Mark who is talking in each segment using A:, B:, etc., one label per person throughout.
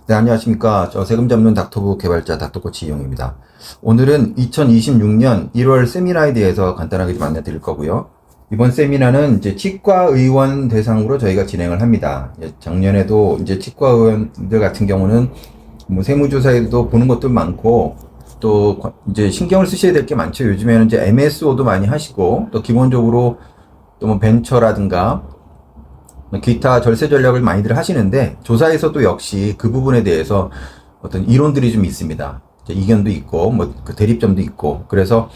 A: 네, 안녕하십니까. 저 세금 잡는 닥터부 개발자 닥터코치 이용입니다. 오늘은 2026년 1월 세미나에 대해서 간단하게 좀 안내 드릴 거고요. 이번 세미나는 이제 치과의원 대상으로 저희가 진행을 합니다. 작년에도 이제 치과의원들 같은 경우는 뭐 세무조사에도 보는 것도 많고, 또 이제 신경을 쓰셔야 될 게 많죠. 요즘에는 이제 MSO도 많이 하시고, 또 기본적으로 또 뭐 벤처라든가 기타 절세 전략을 많이들 하시는데, 조사에서도 역시 그 부분에 대해서 어떤 이론들이 좀 있습니다. 이견도 있고 뭐 그 대립점도 있고, 그래서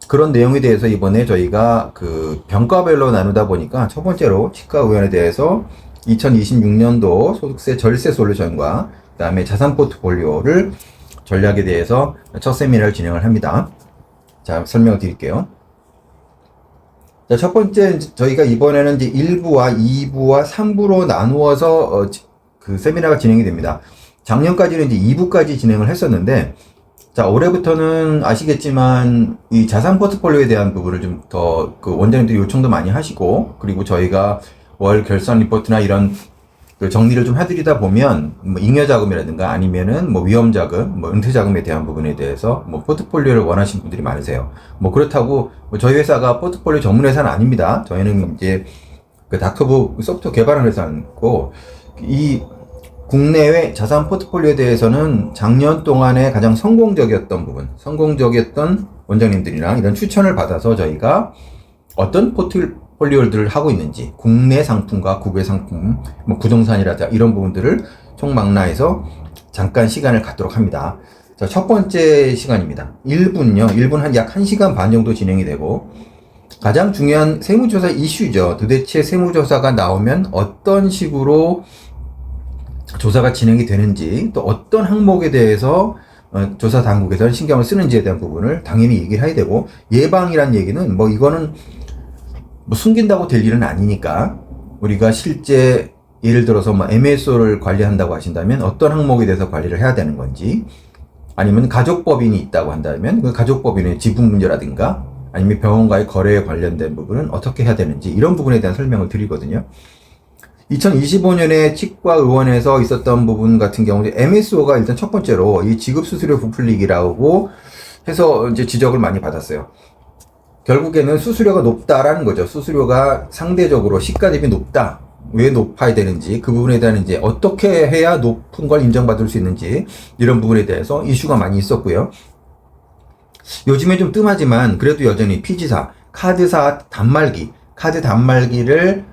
A: 그런 내용에 대해서 이번에 저희가 그 병과별로 나누다 보니까 첫 번째로 치과의원에 대해서 2026년도 소득세 절세 솔루션과 그다음에 자산 포트폴리오를 전략에 대해서 첫 세미나를 진행을 합니다. 자, 설명을 드릴게요. 자, 첫 번째, 저희가 이번에는 이제 1부와 2부와 3부로 나누어서 그 세미나가 진행이 됩니다. 작년까지는 이제 2부까지 진행을 했었는데, 자, 올해부터는 아시겠지만 이 자산 포트폴리오에 대한 부분을 좀 더 그 원장님들이 요청도 많이 하시고, 그리고 저희가 월 결산 리포트나 이런 그 정리를 좀 해드리다 보면 뭐 잉여 자금이라든가 아니면은 뭐 위험 자금, 뭐 은퇴 자금에 대한 부분에 대해서 뭐 포트폴리오를 원하시는 분들이 많으세요. 뭐 그렇다고 뭐 저희 회사가 포트폴리오 전문 회사는 아닙니다. 저희는 이제 그 닥터부 소프트웨어 개발하는 회사고, 이 국내외 자산 포트폴리오에 대해서는 작년 동안에 가장 성공적이었던 원장님들이랑 이런 추천을 받아서 저희가 어떤 포트폴리오들을 하고 있는지, 국내 상품과 국외 상품, 뭐 부동산이라든가 이런 부분들을 총망라해서 잠깐 시간을 갖도록 합니다. 자, 첫 번째 시간입니다. 1분요. 1분 한 약 1시간 반 정도 진행이 되고, 가장 중요한 세무조사 이슈죠. 도대체 세무조사가 나오면 어떤 식으로 조사가 진행이 되는지, 또 어떤 항목에 대해서 조사 당국에서는 신경을 쓰는지에 대한 부분을 당연히 얘기를 해야 되고, 예방이란 얘기는 뭐 이거는 뭐 숨긴다고 될 일은 아니니까, 우리가 실제 예를 들어서 뭐 MSO를 관리한다고 하신다면 어떤 항목에 대해서 관리를 해야 되는 건지, 아니면 가족법인이 있다고 한다면 그 가족법인의 지분 문제라든가 아니면 병원과의 거래에 관련된 부분은 어떻게 해야 되는지, 이런 부분에 대한 설명을 드리거든요. 2025년에 치과의원에서 있었던 부분 같은 경우 MSO가 일단 첫 번째로 이 지급수수료 부풀리기라고 해서 이제 지적을 많이 받았어요. 결국에는 수수료가 높다라는 거죠. 수수료가 상대적으로 시가 대비 높다. 왜 높아야 되는지, 그 부분에 대한 이제 어떻게 해야 높은 걸 인정받을 수 있는지, 이런 부분에 대해서 이슈가 많이 있었고요. 요즘에 좀 뜸하지만 그래도 여전히 피지사, 카드사 카드 단말기를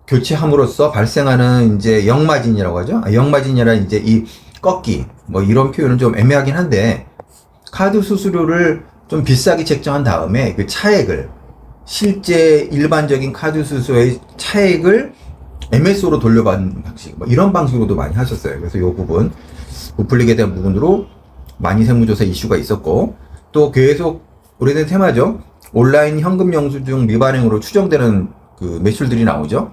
A: 교체함으로써 발생하는 이제 역마진이라고 하죠. 역마진이라 이제 이 꺾기, 뭐 이런 표현은 좀 애매하긴 한데, 카드 수수료를 좀 비싸게 책정한 다음에 그 차액을, 실제 일반적인 카드 수수료의 차액을 MSO로 돌려받는 방식, 뭐 이런 방식으로도 많이 하셨어요. 그래서 이 부분, 부풀리게 된 부분으로 많이 세무조사 이슈가 있었고, 또 계속 오래된 테마죠. 온라인 현금 영수증 미발행으로 추정되는 그 매출들이 나오죠.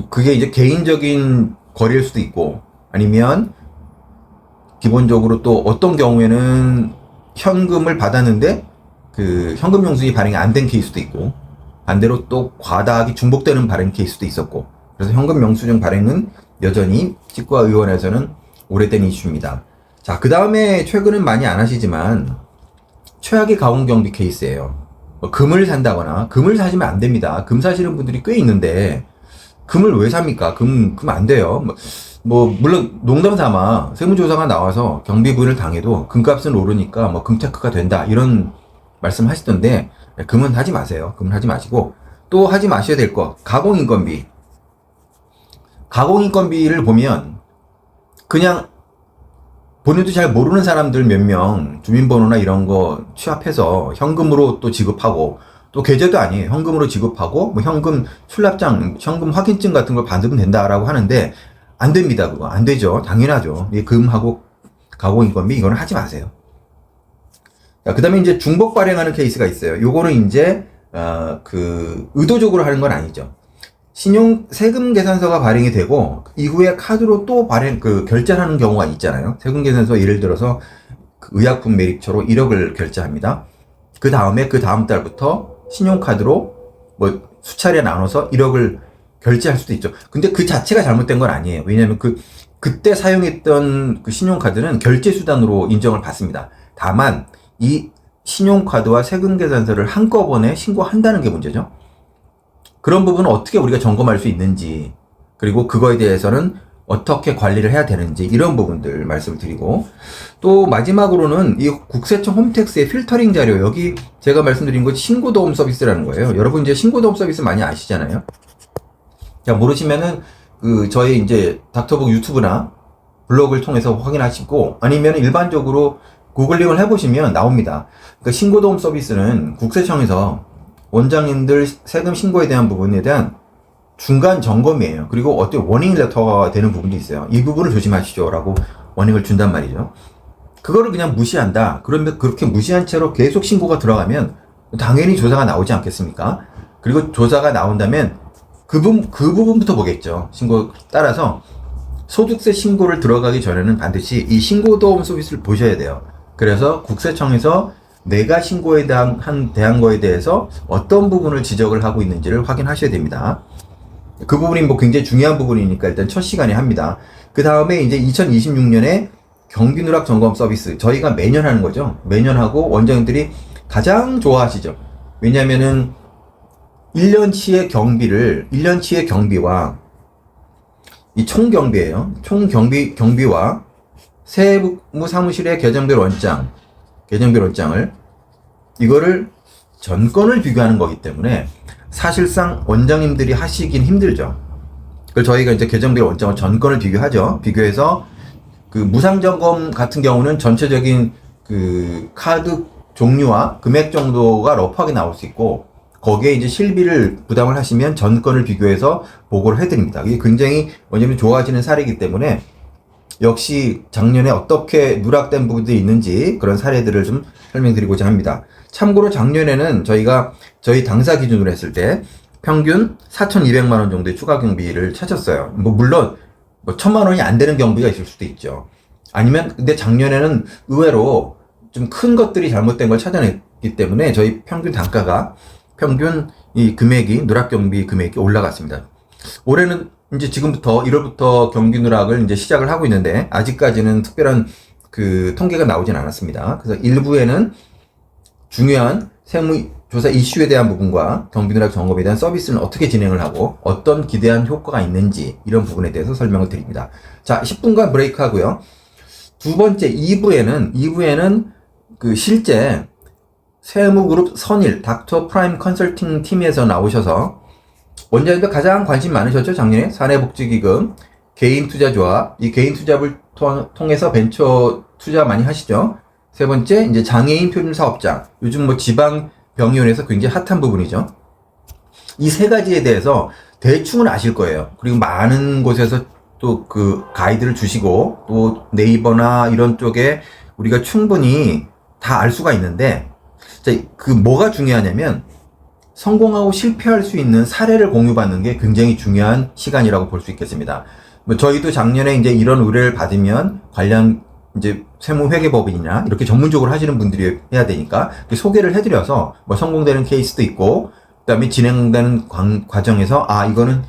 A: 그게 이제 개인적인 거래일 수도 있고, 아니면 기본적으로 또 어떤 경우에는 현금을 받았는데 그 현금 영수증이 발행이 안 된 케이스도 있고, 반대로 또 과다하게 중복되는 발행 케이스도 있었고, 그래서 현금 영수증 발행은 여전히 치과의원에서는 오래된 이슈입니다. 자, 그 다음에 최근은 많이 안 하시지만 최악의 가공경비 케이스예요. 뭐 금을 산다거나, 금을 사시면 안 됩니다. 금 사시는 분들이 꽤 있는데 금을 왜 삽니까? 금 안 돼요. 물론 농담 삼아 세무조사가 나와서 경비 부인을 당해도 금값은 오르니까 뭐 금테크가 된다, 이런 말씀 하시던데, 금은 하지 마세요. 금은 하지 마시고, 또 하지 마셔야 될 거, 가공인건비. 가공인건비를 보면 그냥 본인도 잘 모르는 사람들 몇 명 주민번호나 이런 거 취합해서 현금으로 또 지급하고, 또 계좌도 아니에요. 현금으로 지급하고 뭐 현금 출납장, 현금 확인증 같은 걸 받으면 된다라고 하는데, 안 됩니다. 그거 안 되죠. 당연하죠. 이 금하고 가공인건비, 이거는 하지 마세요. 자, 그 다음에 이제 중복 발행하는 케이스가 있어요. 요거는 이제 의도적으로 하는 건 아니죠. 세금 계산서가 발행이 되고 이후에 카드로 또 결제를 하는 경우가 있잖아요. 세금 계산서 예를 들어서 그 의약품 매립처로 1억을 결제합니다. 그 다음에 그 다음 달부터 신용카드로 뭐 수차례 나눠서 1억을 결제할 수도 있죠. 근데 그 자체가 잘못된 건 아니에요. 왜냐하면 그 그때 사용했던 그 신용카드는 결제 수단으로 인정을 받습니다. 다만 이 신용카드와 세금계산서를 한꺼번에 신고한다는 게 문제죠. 그런 부분은 어떻게 우리가 점검할 수 있는지, 그리고 그거에 대해서는 어떻게 관리를 해야 되는지, 이런 부분들 말씀을 드리고, 또 마지막으로는 이 국세청 홈택스의 필터링 자료, 여기 제가 말씀드린 건 신고도움 서비스라는 거예요. 여러분 이제 신고도움 서비스 많이 아시잖아요. 자, 모르시면은 저희 이제 닥터북 유튜브나 블로그를 통해서 확인하시고, 아니면 일반적으로 구글링을 해보시면 나옵니다. 그러니까 신고도움 서비스는 국세청에서 원장님들 세금 신고에 대한 부분에 대한 중간 점검이에요. 그리고 어떤 워닝 레터가 되는 부분도 있어요. 이 부분을 조심하시죠 라고 워닝을 준단 말이죠. 그거를 그냥 무시한다. 그러면 그렇게 무시한 채로 계속 신고가 들어가면 당연히 조사가 나오지 않겠습니까? 그리고 조사가 나온다면 그 부분부터 보겠죠. 신고 따라서 소득세 신고를 들어가기 전에는 반드시 이 신고도움 서비스를 보셔야 돼요. 그래서 국세청에서 내가 신고에 대한 거에 대해서 어떤 부분을 지적을 하고 있는지를 확인하셔야 됩니다. 그 부분이 뭐 굉장히 중요한 부분이니까 일단 첫 시간에 합니다. 그 다음에 이제 2026년에 경비 누락 점검 서비스, 저희가 매년 하는 거죠. 매년 하고 원장님들이 가장 좋아하시죠. 왜냐면은 1년치의 경비와 이 총경비예요. 총경비와 세무사무실의 개정별 원장을 이거를 전건을 비교하는 거기 때문에 사실상 원장님들이 하시긴 힘들죠. 그래서 저희가 이제 개정별 원장과 전건을 비교하죠. 비교해서 그 무상점검 같은 경우는 전체적인 그 카드 종류와 금액 정도가 러프하게 나올 수 있고, 거기에 이제 실비를 부담을 하시면 전건을 비교해서 보고를 해드립니다. 이게 굉장히 원장님이 좋아하시는 사례이기 때문에 역시 작년에 어떻게 누락된 부분들이 있는지 그런 사례들을 좀 설명드리고자 합니다. 참고로 작년에는 저희 당사 기준으로 했을 때 평균 4,200만 원 정도의 추가 경비를 찾았어요. 물론 1,000만 원이 안 되는 경비가 있을 수도 있죠. 아니면 근데 작년에는 의외로 좀 큰 것들이 잘못된 걸 찾아냈기 때문에 저희 평균 이 금액이, 누락 경비 금액이 올라갔습니다. 올해는 이제 지금부터 1월부터 경비 누락을 이제 시작을 하고 있는데 아직까지는 특별한 그 통계가 나오진 않았습니다. 그래서 일부에는 중요한 세무조사 이슈에 대한 부분과 경비 누락 점검에 대한 서비스는 어떻게 진행을 하고 어떤 기대한 효과가 있는지, 이런 부분에 대해서 설명을 드립니다. 자, 10분간 브레이크 하고요. 두 번째 2부에는 그 실제 세무그룹 선일 닥터 프라임 컨설팅 팀에서 나오셔서 원장님들 가장 관심 많으셨죠? 작년에 사내복지기금, 개인투자조합, 이 개인투자를 통해서 벤처 투자 많이 하시죠? 세 번째, 이제 장애인 표준사업장, 요즘 뭐 지방병의원에서 굉장히 핫한 부분이죠. 이 세 가지에 대해서 대충은 아실 거예요. 그리고 많은 곳에서 또 그 가이드를 주시고, 또 네이버나 이런 쪽에 우리가 충분히 다 알 수가 있는데, 그 뭐가 중요하냐면 성공하고 실패할 수 있는 사례를 공유받는 게 굉장히 중요한 시간이라고 볼 수 있겠습니다. 뭐 저희도 작년에 이제 이런 의뢰를 받으면 관련 이제 세무회계법인이나 이렇게 전문적으로 하시는 분들이 해야 되니까 소개를 해드려서 뭐 성공되는 케이스도 있고, 그다음에 진행되는 과정에서 이거는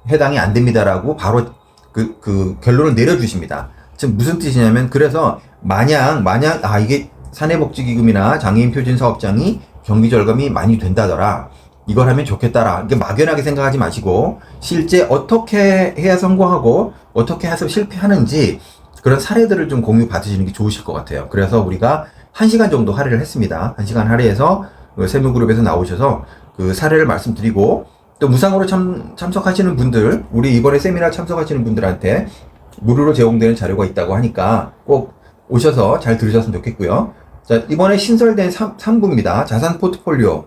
A: 해당이 안 됩니다라고 바로 그 결론을 내려주십니다. 지금 무슨 뜻이냐면, 그래서 만약 이게 사내복지기금이나 장애인 표준사업장이 경비 절감이 많이 된다더라, 이걸 하면 좋겠다라, 이게 막연하게 생각하지 마시고 실제 어떻게 해야 성공하고 어떻게 해서 실패하는지 그런 사례들을 좀 공유 받으시는 게 좋으실 것 같아요. 그래서 우리가 1시간 정도 할애를 했습니다. 1시간 할애해서 세무그룹에서 나오셔서 그 사례를 말씀드리고, 또 무상으로 참석하시는 분들, 우리 이번에 세미나 참석하시는 분들한테 무료로 제공되는 자료가 있다고 하니까 꼭 오셔서 잘 들으셨으면 좋겠고요. 자, 이번에 신설된 3부입니다. 자산 포트폴리오.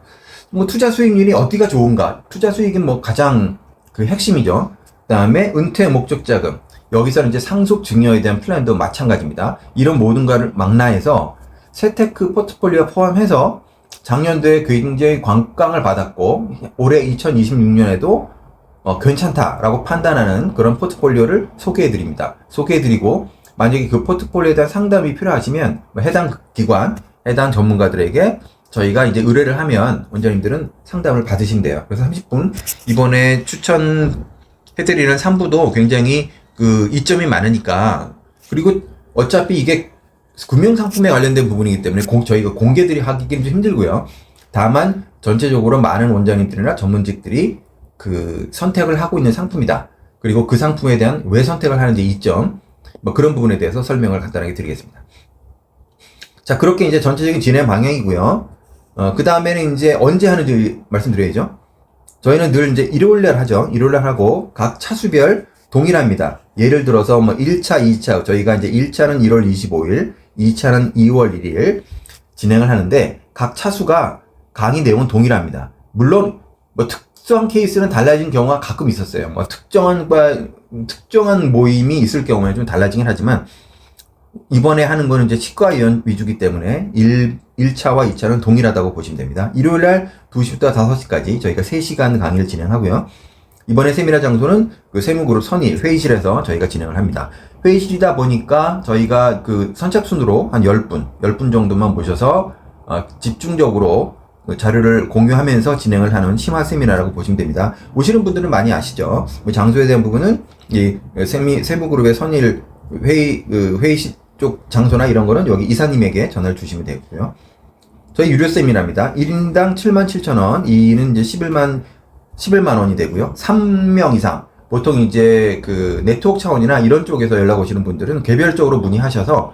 A: 뭐 투자 수익률이 어디가 좋은가? 투자 수익은 뭐 가장 그 핵심이죠. 그다음에 은퇴 목적 자금. 여기서는 이제 상속 증여에 대한 플랜도 마찬가지입니다. 이런 모든 것을 망라해서 세테크 포트폴리오 포함해서 작년도에 굉장히 관광을 받았고 올해 2026년에도 괜찮다라고 판단하는 그런 포트폴리오를 소개해드립니다. 소개해드리고, 만약에 그 포트폴리오에 대한 상담이 필요하시면 해당 기관, 해당 전문가들에게 저희가 이제 의뢰를 하면 원장님들은 상담을 받으시면 돼요. 그래서 30분, 이번에 추천해드리는 3부도 굉장히 그 이점이 많으니까. 그리고 어차피 이게 금융상품에 관련된 부분이기 때문에 저희가 공개들이 하기는 좀 힘들고요. 다만 전체적으로 많은 원장님들이나 전문직들이 그 선택을 하고 있는 상품이다. 그리고 그 상품에 대한 왜 선택을 하는지 이점, 뭐 그런 부분에 대해서 설명을 간단하게 드리겠습니다. 자, 그렇게 이제 전체적인 진행 방향이고요. 그 다음에는 이제 언제 하는지 말씀드려야죠. 저희는 늘 이제 일요일날 하죠. 일요일날 하고 각 차수별 동일합니다. 예를 들어서 뭐 1차, 2차, 저희가 이제 1차는 1월 25일, 2차는 2월 1일 진행을 하는데 각 차수가 강의 내용은 동일합니다. 물론 뭐 특수한 케이스는 달라진 경우가 가끔 있었어요. 뭐 특정한 모임이 있을 경우에 좀 달라지긴 하지만 이번에 하는 거는 이제 치과의원 위주기 때문에 1차와 2차는 동일하다고 보시면 됩니다. 일요일날 2시부터 5시까지 저희가 3시간 강의를 진행하고요. 이번에 세미나 장소는 그 세무그룹 선의 회의실에서 저희가 진행을 합니다. 회의실이다 보니까 저희가 그 선착순으로 한 10분 정도만 모셔서 집중적으로 자료를 공유하면서 진행을 하는 심화 세미나라고 보시면 됩니다. 오시는 분들은 많이 아시죠? 장소에 대한 부분은 이 세무그룹의 선의 회의실 쪽 장소나 이런 거는 여기 이사님에게 전화를 주시면 되고요. 저희 유료 세미나입니다. 1인당 77,000원, 2인은 이제 11만 원이 되고요. 3명 이상. 보통 이제 그 네트워크 차원이나 이런 쪽에서 연락 오시는 분들은 개별적으로 문의하셔서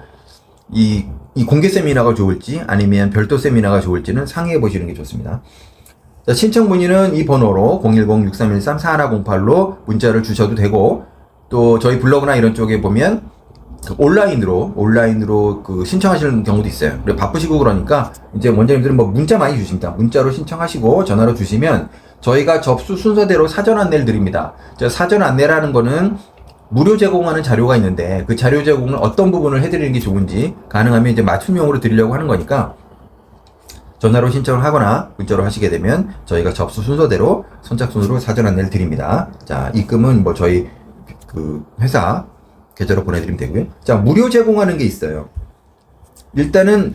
A: 이 공개 세미나가 좋을지 아니면 별도 세미나가 좋을지는 상의해 보시는 게 좋습니다. 자, 신청 문의는 이 번호로 010-6313-4108로 문자를 주셔도 되고, 또 저희 블로그나 이런 쪽에 보면 온라인으로 그 신청하시는 경우도 있어요. 그리고 바쁘시고 그러니까 이제 원장님들은 뭐 문자 많이 주십니다. 문자로 신청하시고 전화로 주시면 저희가 접수 순서대로 사전 안내를 드립니다. 사전 안내라는 거는 무료 제공하는 자료가 있는데 그 자료 제공은 어떤 부분을 해드리는 게 좋은지 가능하면 이제 맞춤형으로 드리려고 하는 거니까 전화로 신청을 하거나 문자로 하시게 되면 저희가 접수 순서대로 선착순으로 사전 안내를 드립니다. 자, 입금은 뭐 저희 그 회사 계좌로 보내드리면 되고요. 자, 무료 제공하는 게 있어요. 일단은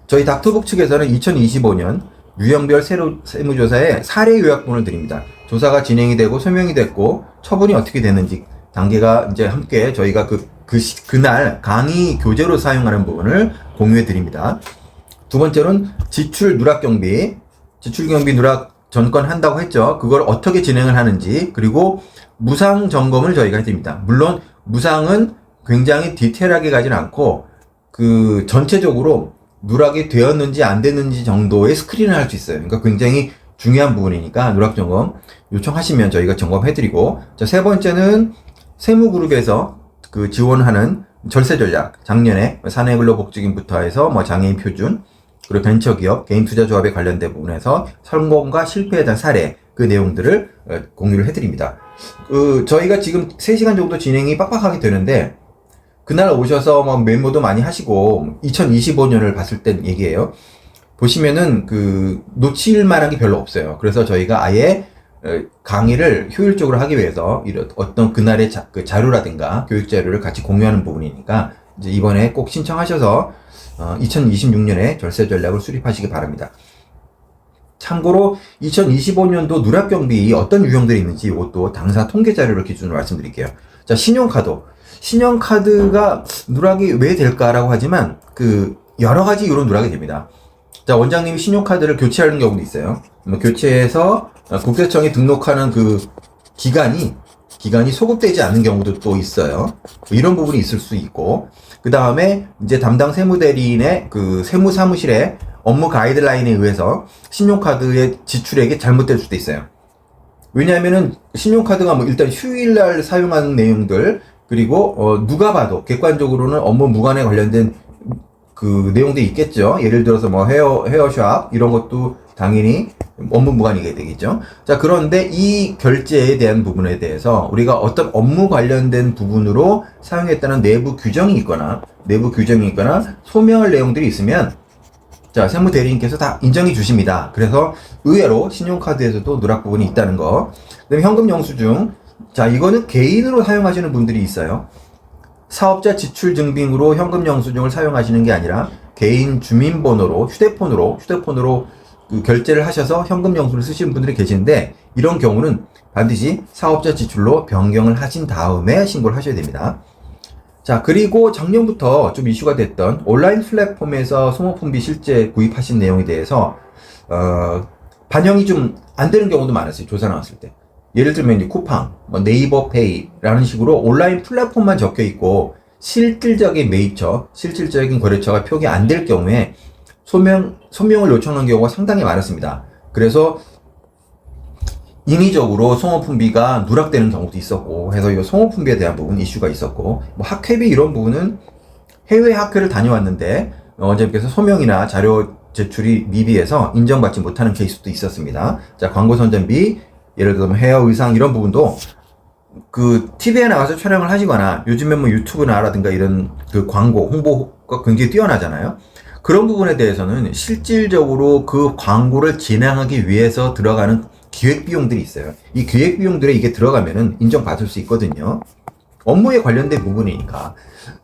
A: 저희 닥터북 측에서는 2025년 유형별 세무조사에 사례 요약본을 드립니다. 조사가 진행이 되고 소명이 됐고 처분이 어떻게 되는지 단계가 이제 함께 저희가 그날 강의 교재로 사용하는 부분을 공유해 드립니다. 두 번째는 지출 누락 경비 누락 전권 한다고 했죠. 그걸 어떻게 진행을 하는지, 그리고 무상 점검을 저희가 해드립니다. 물론 무상은 굉장히 디테일하게 가진 않고 전체적으로 누락이 되었는지 안 됐는지 정도의 스크린을 할 수 있어요. 그러니까 굉장히 중요한 부분이니까 누락 점검 요청하시면 저희가 점검해드리고, 자, 세 번째는 세무그룹에서 지원하는 절세 전략, 작년에 사내근로복지금부터 해서 뭐 장애인 표준, 그리고 벤처기업, 개인투자조합에 관련된 부분에서 성공과 실패에 대한 사례, 그 내용들을 공유를 해드립니다. 저희가 지금 3시간 정도 진행이 빡빡하게 되는데, 그날 오셔서 뭐 메모도 많이 하시고, 2025년을 봤을 땐 얘기예요. 보시면은 놓칠 만한 게 별로 없어요. 그래서 저희가 아예 강의를 효율적으로 하기 위해서 어떤 그날의 자료라든가 교육 자료를 같이 공유하는 부분이니까 이제 이번에 꼭 신청하셔서 2026년에 절세 전략을 수립하시기 바랍니다. 참고로 2025년도 누락 경비 어떤 유형들이 있는지 이것도 당사 통계 자료를 기준으로 말씀드릴게요. 자, 신용카드가 누락이 왜 될까라고 하지만 여러 가지 이유로 누락이 됩니다. 자, 원장님이 신용카드를 교체하는 경우도 있어요. 교체해서 국세청에 등록하는 기간이 소급되지 않는 경우도 또 있어요. 이런 부분이 있을 수 있고, 그 다음에 이제 담당 세무대리인의 세무 사무실의 업무 가이드라인에 의해서 신용카드의 지출액이 잘못될 수도 있어요. 왜냐하면은 신용카드가 일단 휴일날 사용하는 내용들, 그리고 누가 봐도 객관적으로는 업무 무관에 관련된 내용도 있겠죠. 예를 들어서 뭐 헤어샵 이런 것도 당연히 업무 무관이게 되겠죠. 자, 그런데 이 결제에 대한 부분에 대해서 우리가 어떤 업무 관련된 부분으로 사용했다는 내부 규정이 있거나 소명할 내용들이 있으면, 자, 세무 대리인께서 다 인정해 주십니다. 그래서 의외로 신용카드에서도 누락 부분이 있다는 거. 그다음에 현금 영수증. 자, 이거는 개인으로 사용하시는 분들이 있어요. 사업자 지출 증빙으로 현금 영수증을 사용하시는 게 아니라 개인 주민번호로 휴대폰으로 그 결제를 하셔서 현금 영수를 쓰시는 분들이 계시는데 이런 경우는 반드시 사업자 지출로 변경을 하신 다음에 신고를 하셔야 됩니다. 자, 그리고 작년부터 좀 이슈가 됐던 온라인 플랫폼에서 소모품비 실제 구입하신 내용에 대해서 반영이 좀 안 되는 경우도 많았어요. 조사 나왔을 때. 예를 들면 쿠팡, 뭐 네이버 페이라는 식으로 온라인 플랫폼만 적혀 있고 실질적인 매입처, 실질적인 거래처가 표기 안 될 경우에 소명을 요청한 경우가 상당히 많았습니다. 그래서 인위적으로 송어품비가 누락되는 경우도 있었고 해서 이 송어품비에 대한 부분 이슈가 있었고, 뭐 학회비 이런 부분은 해외 학회를 다녀왔는데 원장님께서 소명이나 자료 제출이 미비해서 인정받지 못하는 케이스도 있었습니다. 자, 광고 선전비, 예를 들면 헤어 의상 이런 부분도 그 TV에 나가서 촬영을 하시거나 요즘에 뭐 유튜브나라든가 이런 그 광고 홍보가 굉장히 뛰어나잖아요. 그런 부분에 대해서는 실질적으로 그 광고를 진행하기 위해서 들어가는 기획 비용들이 있어요. 이 기획 비용들에 이게 들어가면은 인정받을 수 있거든요. 업무에 관련된 부분이니까.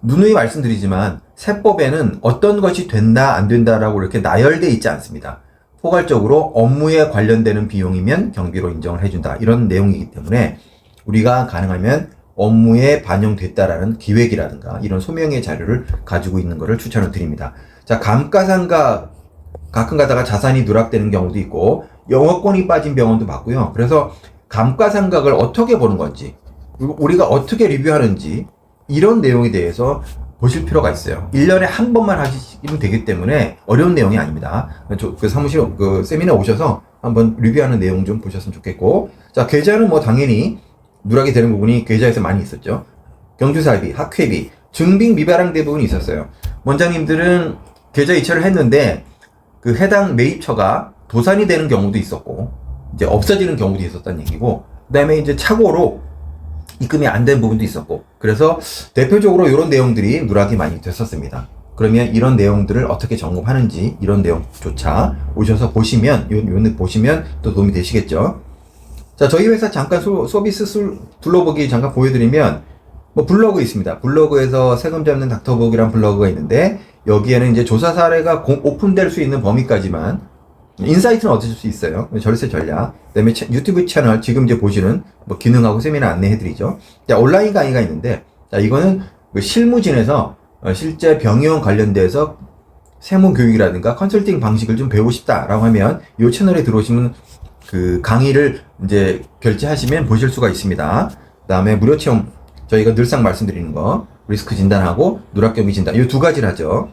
A: 누누이 말씀드리지만 세법에는 어떤 것이 된다 안 된다라고 이렇게 나열되어 있지 않습니다. 포괄적으로 업무에 관련되는 비용이면 경비로 인정을 해준다, 이런 내용이기 때문에 우리가 가능하면 업무에 반영됐다라는 기획이라든가 이런 소명의 자료를 가지고 있는 것을 추천을 드립니다. 자, 감가상각 가끔 가다가 자산이 누락되는 경우도 있고 영업권이 빠진 병원도 봤고요. 그래서 감가상각을 어떻게 보는 건지, 우리가 어떻게 리뷰하는지 이런 내용에 대해서 보실 필요가 있어요. 1년에 한 번만 하시면 되기 때문에 어려운 내용이 아닙니다. 그 사무실 그 세미나 오셔서 한번 리뷰하는 내용 좀 보셨으면 좋겠고, 자, 계좌는 뭐 당연히 누락이 되는 부분이 계좌에서 많이 있었죠. 경조사비, 학회비, 증빙 미발행 대부분이 있었어요. 원장님들은 계좌 이체를 했는데 그 해당 매입처가 도산이 되는 경우도 있었고 이제 없어지는 경우도 있었다는 얘기고, 그 다음에 이제 착오로 입금이 안 된 부분도 있었고, 그래서 대표적으로 이런 내용들이 누락이 많이 됐었습니다. 그러면 이런 내용들을 어떻게 점검하는지 이런 내용조차 오셔서 보시면 보시면 또 도움이 되시겠죠. 자, 저희 회사 잠깐 서비스 둘러보기 잠깐 보여드리면, 뭐 블로그 있습니다. 블로그에서 세금 잡는 닥터북이라는 블로그가 있는데 여기에는 이제 조사 사례가 오픈될 수 있는 범위까지만 인사이트는 얻으실 수 있어요. 절세 전략. 그다음에 유튜브 채널 지금 이제 보시는 뭐 기능하고 세미나 안내해드리죠. 자, 온라인 강의가 있는데, 자, 이거는 그 실무진에서 실제 병용 관련돼서 세무 교육이라든가 컨설팅 방식을 좀 배우고 싶다라고 하면 이 채널에 들어오시면 그 강의를 이제 결제하시면 보실 수가 있습니다. 그다음에 무료 체험, 저희가 늘상 말씀드리는 거 리스크 진단하고 누락 경비 진단, 이 두 가지를 하죠.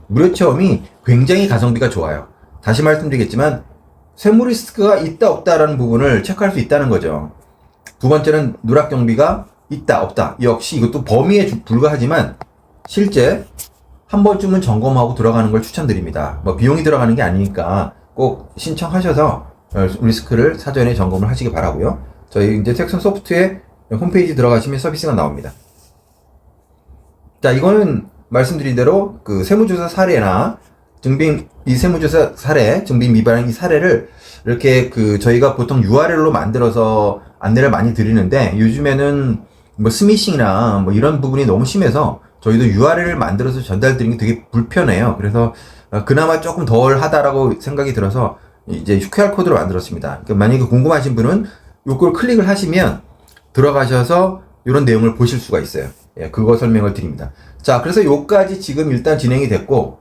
A: 무료 체험이 굉장히 가성비가 좋아요. 다시 말씀드리겠지만 세무 리스크가 있다 없다라는 부분을 체크할 수 있다는 거죠. 두 번째는 누락 경비가 있다 없다, 역시 이것도 범위에 불과하지만 실제 한 번쯤은 점검하고 들어가는 걸 추천드립니다. 뭐 비용이 들어가는 게 아니니까 꼭 신청하셔서 리스크를 사전에 점검을 하시기 바라고요. 저희 이제 텍슨 소프트의 홈페이지 들어가시면 서비스가 나옵니다. 자, 이거는 말씀드린 대로 그 세무조사 사례나 이 세무조사 사례, 증빙 미발행 이 사례를 이렇게 그 저희가 보통 URL로 만들어서 안내를 많이 드리는데 요즘에는 뭐 스미싱이나 뭐 이런 부분이 너무 심해서 저희도 URL을 만들어서 전달드리는 게 되게 불편해요. 그래서 그나마 조금 덜 하다라고 생각이 들어서 이제 QR코드로 만들었습니다. 그러니까 만약에 궁금하신 분은 이걸 클릭을 하시면 들어가셔서 이런 내용을 보실 수가 있어요. 예, 그거 설명을 드립니다. 자, 그래서 요까지 지금 일단 진행이 됐고,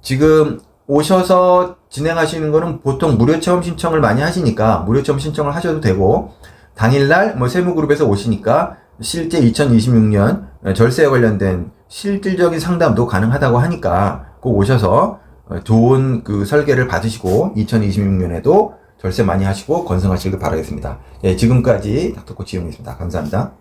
A: 지금 오셔서 진행하시는 거는 보통 무료 체험 신청을 많이 하시니까 무료 체험 신청을 하셔도 되고, 당일날 뭐 세무그룹에서 오시니까 실제 2026년 절세에 관련된 실질적인 상담도 가능하다고 하니까 꼭 오셔서 좋은 그 설계를 받으시고 2026년에도 절세 많이 하시고 건승하시길 바라겠습니다. 예, 지금까지 닥터코치 이용이었습니다. 감사합니다.